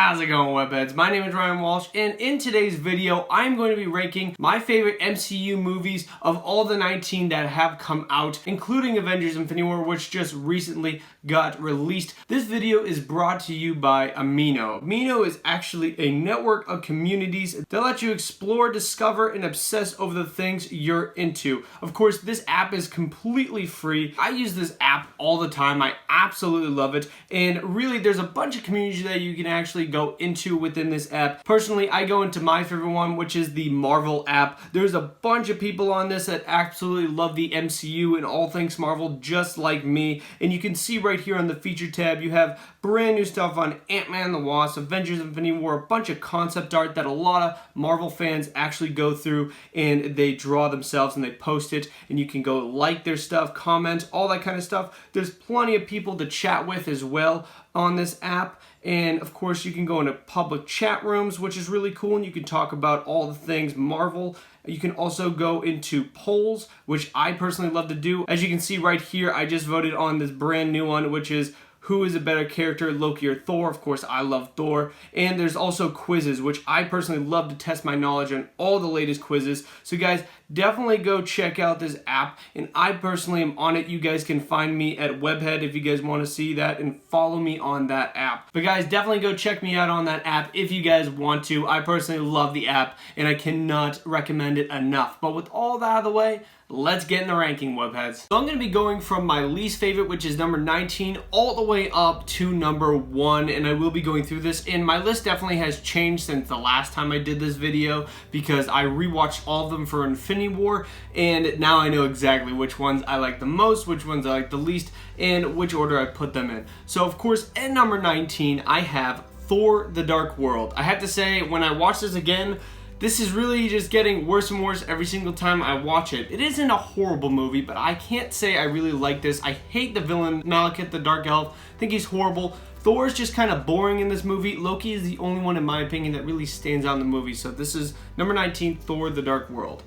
How's it going, Webheads? My name is Ryan Walsh, and in today's video, I'm going to be ranking my favorite MCU movies of all the 19 that have come out, including Avengers Infinity War, which just recently got released. This video is brought to you by Amino. Amino is actually a network of communities that let you explore, discover, and obsess over the things you're into. Of course, this app is completely free. I use this app all the time. I absolutely love it, and really, there's a bunch of communities that you can actually go into within this app. Personally, I go into my favorite one, which is the Marvel app. There's a bunch of people on this that absolutely love the MCU and all things Marvel, just like me. And you can see right here on the feature tab, you have brand new stuff on AntMan the Wasp, Avengers Infinity War, a bunch of concept art that a lot of Marvel fans actually go through and they draw themselves and they post it, and you can go like their stuff, comment, all that kind of stuff. There's plenty of people to chat with as well on this app. And of course, you can go into public chat rooms, which is really cool, and you can talk about all the things Marvel. You can also go into polls, which I personally love to do. As you can see right here, I just voted on this brand new one, which is who is a better character, Loki or Thor? Of course, I love Thor. And there's also quizzes, which I personally love to test my knowledge on all the latest quizzes. So guys, definitely go check out this app. And I personally am on it. You guys can find me at Webhead if you guys want to see that, and follow me on that app. But guys, definitely go check me out on that app if you guys want to. I personally love the app, and I cannot recommend it enough. But with all that out of the way, let's get in the ranking, Webheads. So I'm going to be going from my least favorite, which is number 19, all the way up to number 1, and I will be going through this. And my list definitely has changed since the last time I did this video, because I rewatched all of them for Infinity War, and now I know exactly which ones I like the most, which ones I like the least, and which order I put them in. So of course, at number 19, I have Thor: The Dark World. I have to say, when I watch this again, this is really just getting worse and worse every single time I watch it. It isn't a horrible movie, but I can't say I really like this. I hate the villain, Malekith the Dark Elf. I think he's horrible. Thor is just kind of boring in this movie. Loki is the only one, in my opinion, that really stands out in the movie. So this is number 19, Thor: The Dark World.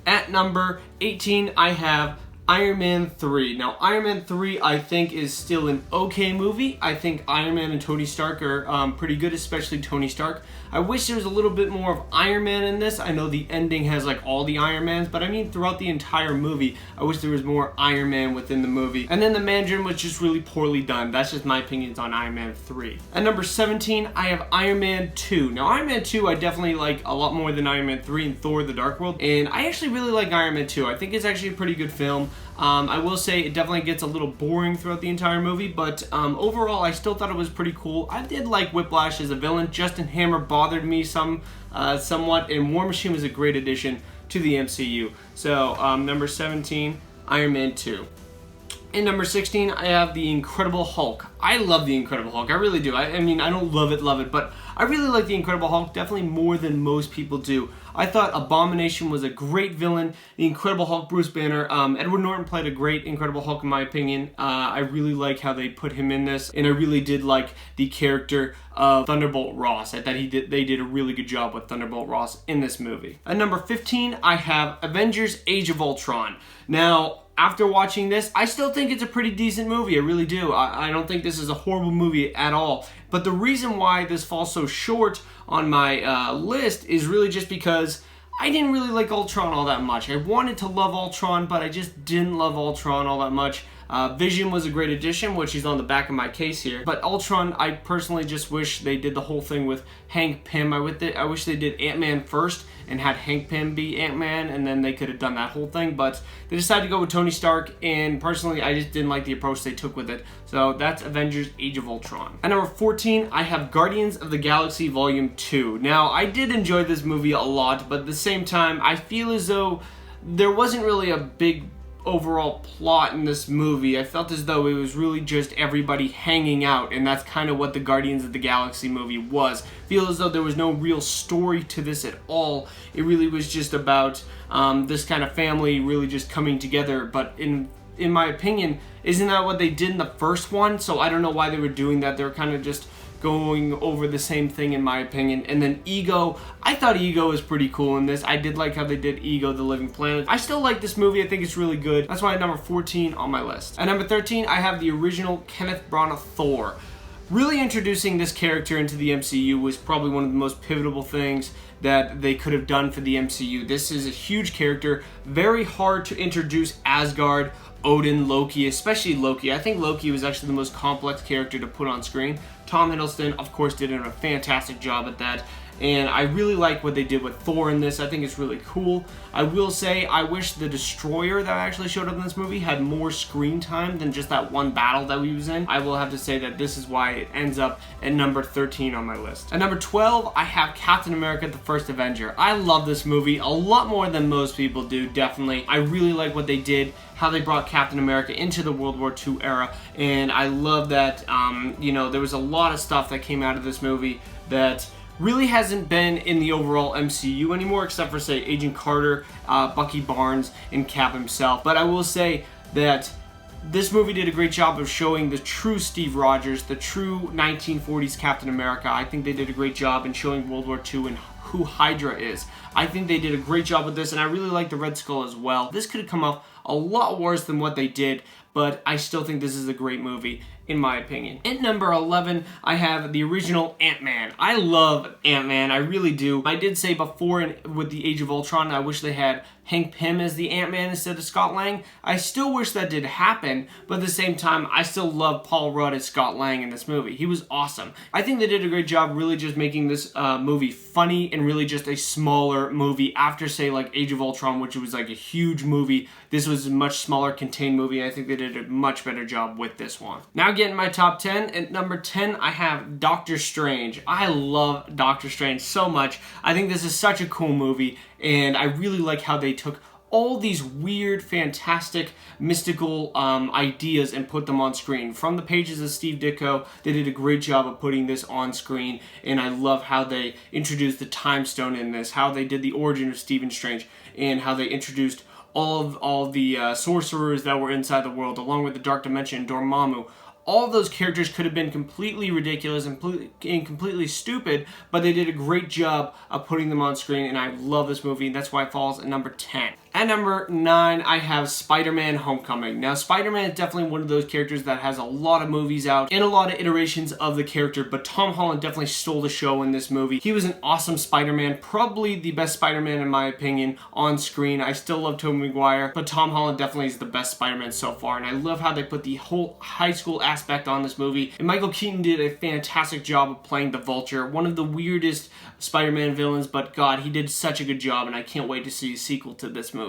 At number 18, I have Iron Man 3. Now, Iron Man 3, I think, is still an okay movie. I think Iron Man and Tony Stark are pretty good, especially Tony Stark. I wish there was a little bit more of Iron Man in this. I know the ending has like all the Iron Mans, but I mean throughout the entire movie, I wish there was more Iron Man within the movie. And then the Mandarin was just really poorly done. That's just my opinions on Iron Man 3. At number 17, I have Iron Man 2. Now, Iron Man 2, I definitely like a lot more than Iron Man 3 and Thor: The Dark World. And I actually really like Iron Man 2. I think it's actually a pretty good film. I will say it definitely gets a little boring throughout the entire movie, but overall, I still thought it was pretty cool. I did like Whiplash as a villain. Justin Hammer bothered me somewhat, and War Machine was a great addition to the MCU. So, number 17, Iron Man 2. In number 16, I have The Incredible Hulk. I love The Incredible Hulk. I really do. I mean, I don't love it, but I really like The Incredible Hulk, definitely more than most people do. I thought Abomination was a great villain. The Incredible Hulk, Bruce Banner. Edward Norton played a great Incredible Hulk, in my opinion. I really like how they put him in this, and I really did like the character of Thunderbolt Ross. I thought they did a really good job with Thunderbolt Ross in this movie. At number 15, I have Avengers Age of Ultron. Now, after watching this, I still think it's a pretty decent movie. I really do. I don't think this is a horrible movie at all. But the reason why this falls so short on my list is really just because I didn't really like Ultron all that much. I wanted to love Ultron, but I just didn't love Ultron all that much. Vision was a great addition, which is on the back of my case here. But Ultron, I personally just wish they did the whole thing with Hank Pym. I wish they did Ant-Man first and had Hank Pym be Ant-Man, and then they could have done that whole thing. But they decided to go with Tony Stark, and personally, I just didn't like the approach they took with it. So that's Avengers Age of Ultron. At number 14, I have Guardians of the Galaxy Volume 2. Now, I did enjoy this movie a lot, but at the same time, I feel as though there wasn't really a big overall plot in this movie. I felt as though it was really just everybody hanging out, and that's kind of what the Guardians of the Galaxy movie was. I feel as though there was no real story to this at all. It really was just about this kind of family really just coming together, but in my opinion, isn't that what they did in the first one? So I don't know why they were doing that. They were kind of just going over the same thing, in my opinion. And then Ego, I thought Ego was pretty cool in this. I did like how they did Ego, the Living Planet. I still like this movie. I think it's really good. That's why at number 14 on my list. At number 13, I have the original Kenneth Branagh Thor. really introducing this character into the MCU was probably one of the most pivotal things that they could have done for the MCU. This is a huge character, very hard to introduce Asgard, Odin, Loki, especially Loki. I think Loki was actually the most complex character to put on screen. Tom Hiddleston, of course, did a fantastic job at that. And I really like what they did with Thor in this. I think it's really cool. I will say, I wish the Destroyer that actually showed up in this movie had more screen time than just that one battle that we was in. I will have to say that this is why it ends up at number 13 on my list. At number 12, I have Captain America: The First Avenger. I love this movie a lot more than most people do, definitely. I really like what they did, how they brought Captain America into the World War II era, and I love that, you know, there was a lot of stuff that came out of this movie that really hasn't been in the overall MCU anymore, except for, say, Agent Carter, Bucky Barnes, and Cap himself. But I will say that this movie did a great job of showing the true Steve Rogers, the true 1940s Captain America. I think they did a great job in showing World War II and who Hydra is. I think they did a great job with this, and I really like the Red Skull as well. This could have come off a lot worse than what they did, but I still think this is a great movie, in my opinion. At number 11, I have the original Ant-Man. I love Ant-Man, I really do. I did say before with the Age of Ultron, I wish they had Hank Pym as the Ant-Man instead of Scott Lang. I still wish that did happen, but at the same time, I still love Paul Rudd as Scott Lang in this movie. He was awesome. I think they did a great job really just making this movie funny and really just a smaller movie after, say, like Age of Ultron, which was like a huge movie. This was a much smaller, contained movie. I think they did a much better job with this one. Now getting my top 10. At number 10, I have Doctor Strange. I love Doctor Strange so much. I think this is such a cool movie, and I really like how they took all these weird, fantastic, mystical ideas and put them on screen. From the pages of Steve Ditko, they did a great job of putting this on screen, and I love how they introduced the Time Stone in this, how they did the origin of Stephen Strange, and how they introduced all of the sorcerers that were inside the world, along with the Dark Dimension and Dormammu. All of those characters could have been completely ridiculous and completely stupid, but they did a great job of putting them on screen, and I love this movie, and that's why it falls at number 10. At number 9, I have SpiderMan Homecoming. Now, Spider-Man is definitely one of those characters that has a lot of movies out and a lot of iterations of the character, but Tom Holland definitely stole the show in this movie. He was an awesome Spider-Man, probably the best Spider-Man in my opinion on screen. I still love Tobey Maguire, but Tom Holland definitely is the best Spider-Man so far, and I love how they put the whole high school aspect on this movie. And Michael Keaton did a fantastic job of playing the Vulture, one of the weirdest Spider-Man villains, but God, he did such a good job, and I can't wait to see a sequel to this movie.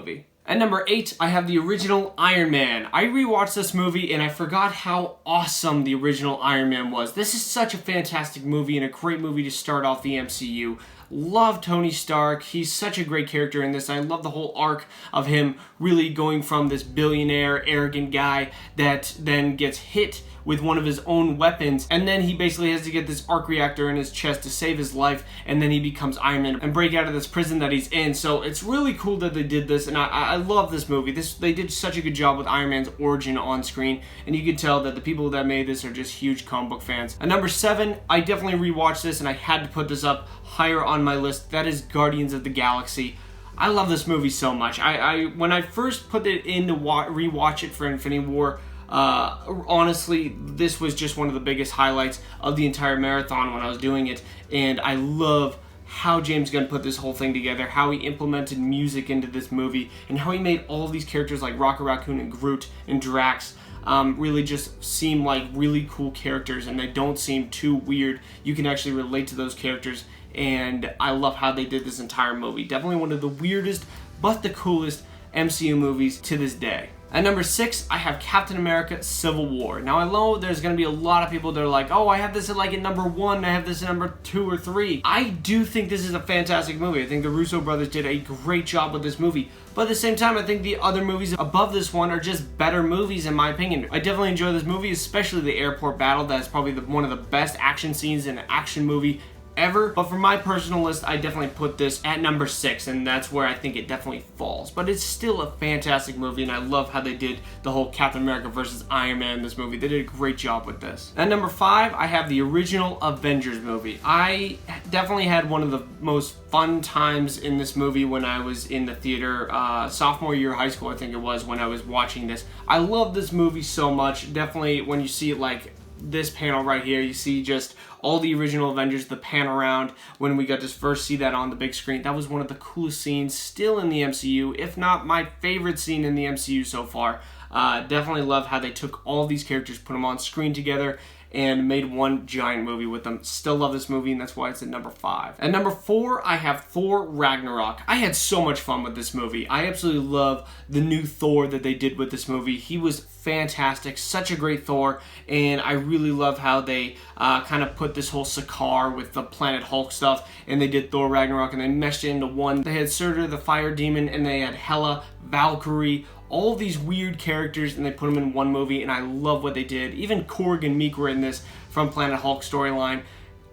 At number 8, I have the original Iron Man. I rewatched this movie and I forgot how awesome the original Iron Man was. This is such a fantastic movie and a great movie to start off the MCU. Love Tony Stark. He's such a great character in this. I love the whole arc of him really going from this billionaire, arrogant guy that then gets hit with one of his own weapons, and then he basically has to get this arc reactor in his chest to save his life, and then he becomes Iron Man and break out of this prison that he's in. So it's really cool that they did this, and I love this movie. They did such a good job with Iron Man's origin on screen, and you can tell that the people that made this are just huge comic book fans. At number 7, I definitely rewatched this, and I had to put this up higher on my list. That is Guardians of the Galaxy. I love this movie so much. When I first put it in to rewatch it for Infinity War, honestly, this was just one of the biggest highlights of the entire marathon when I was doing it, and I love how James Gunn put this whole thing together, how he implemented music into this movie, and how he made all of these characters like Rocket Raccoon and Groot and Drax really just seem like really cool characters, and they don't seem too weird. You can actually relate to those characters, and I love how they did this entire movie. Definitely one of the weirdest, but the coolest MCU movies to this day. At number 6, I have Captain America: Civil War. Now, I know there's going to be a lot of people that are like, oh, I have this at number 1, I have this at number 2 or 3. I do think this is a fantastic movie. I think the Russo brothers did a great job with this movie. But at the same time, I think the other movies above this one are just better movies in my opinion. I definitely enjoy this movie, especially the airport battle. That is probably one of the best action scenes in an action movie ever. But for my personal list, I definitely put this at number 6, and that's where I think it definitely falls. But it's still a fantastic movie, and I love how they did the whole Captain America versus Iron Man in this movie. They did a great job with this. At number 5, I have the original Avengers movie. I definitely had one of the most fun times in this movie when I was in the theater, sophomore year of high school, I think it was, when I was watching this. I love this movie so much. Definitely when you see it like this panel right here, you see just all the original Avengers, the pan around when we got to first see that on the big screen. That was one of the coolest scenes still in the MCU, if not my favorite scene in the MCU so far. Definitely love how they took all these characters, put them on screen together, and made one giant movie with them. Still love this movie, and that's why it's at number 5. At number 4, I have Thor Ragnarok. I had so much fun with this movie. I absolutely love the new Thor that they did with this movie. He was fantastic, such a great Thor, and I really love how they kind of put this whole Sakaar with the Planet Hulk stuff, and they did Thor Ragnarok, and they meshed it into one. They had Surtur the Fire Demon, and they had Hela, Valkyrie, all these weird characters, and they put them in one movie, and I love what they did. Even Korg and Meek were in this from Planet Hulk storyline.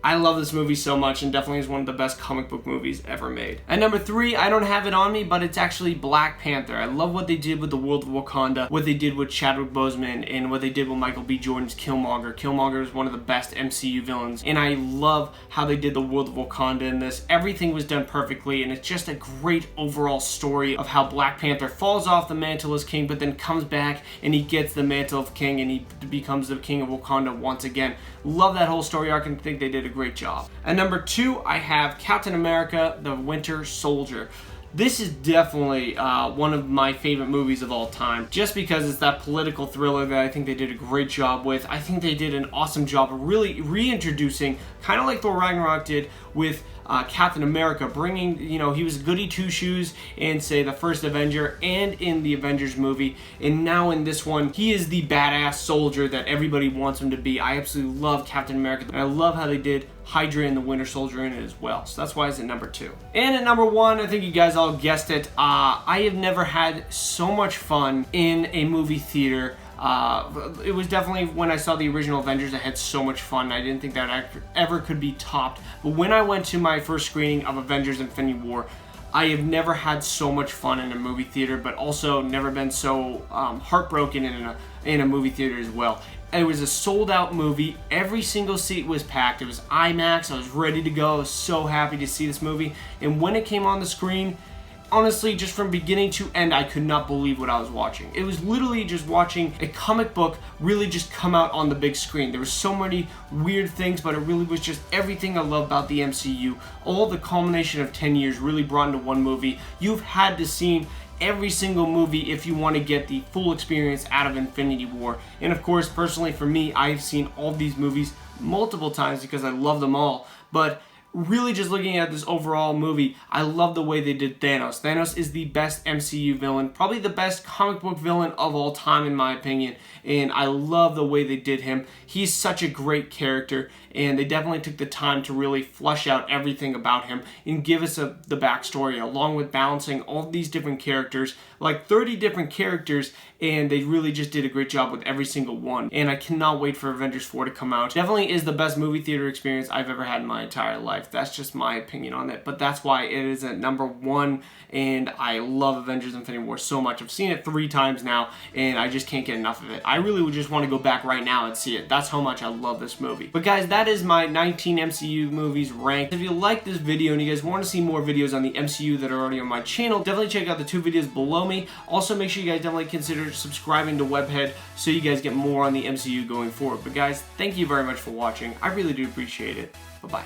I love this movie so much, and definitely is one of the best comic book movies ever made. At number 3, I don't have it on me, but it's actually Black Panther. I love what they did with the world of Wakanda, what they did with Chadwick Boseman, and what they did with Michael B. Jordan's Killmonger. Killmonger is one of the best MCU villains, and I love how they did the world of Wakanda in this. Everything was done perfectly, and it's just a great overall story of how Black Panther falls off the mantle as king, but then comes back, and he gets the mantle of king, and he becomes the king of Wakanda once again. Love that whole story arc, and think they did a great job. At number 2, I have Captain America, the Winter Soldier. This is definitely one of my favorite movies of all time, just because it's that political thriller that I think they did a great job with. I think they did an awesome job of really reintroducing, kind of like Thor Ragnarok did with Captain America, bringing, he was goody two-shoes in, say, the first Avenger and in the Avengers movie, and now in this one, he is the badass soldier that everybody wants him to be. I absolutely love Captain America, and I love how they did Hydra and the Winter Soldier in it as well. So that's why it's at number 2. And at number 1, I think you guys all guessed it, I have never had so much fun in a movie theater. It was definitely when I saw the original Avengers, I had so much fun. I didn't think that ever could be topped. But when I went to my first screening of Avengers Infinity War, I have never had so much fun in a movie theater, but also never been so heartbroken in a movie theater as well. It was a sold-out movie. Every single seat was packed. It was IMAX. I was ready to go. I was so happy to see this movie. And when it came on the screen, honestly, just from beginning to end, I could not believe what I was watching. It was literally just watching a comic book really just come out on the big screen. There were so many weird things, but it really was just everything I love about the MCU. All the culmination of 10 years really brought into one movie. You've had to see every single movie if you want to get the full experience out of Infinity War. And of course, personally for me, I've seen all these movies multiple times because I love them all. But really just looking at this overall movie, I love the way they did Thanos. Thanos is the best MCU villain, probably the best comic book villain of all time in my opinion, and I love the way they did him. He's such a great character, and they definitely took the time to really flesh out everything about him and give us the backstory, along with balancing all these different characters, like 30 different characters, and they really just did a great job with every single one. And I cannot wait for Avengers 4 to come out. Definitely is the best movie theater experience I've ever had in my entire life. That's just my opinion on it, but that's why it is at number 1, and I love Avengers Infinity War so much. I've seen it 3 times now, and I just can't get enough of it. I really would just want to go back right now and see it. That's how much I love this movie. But guys, that is my 19 MCU movies ranked. If you like this video and you guys want to see more videos on the MCU that are already on my channel, definitely check out the 2 videos below me. Also, make sure you guys definitely consider subscribing to Webhead so you guys get more on the MCU going forward. But guys, thank you very much for watching. I really do appreciate it. Bye-bye.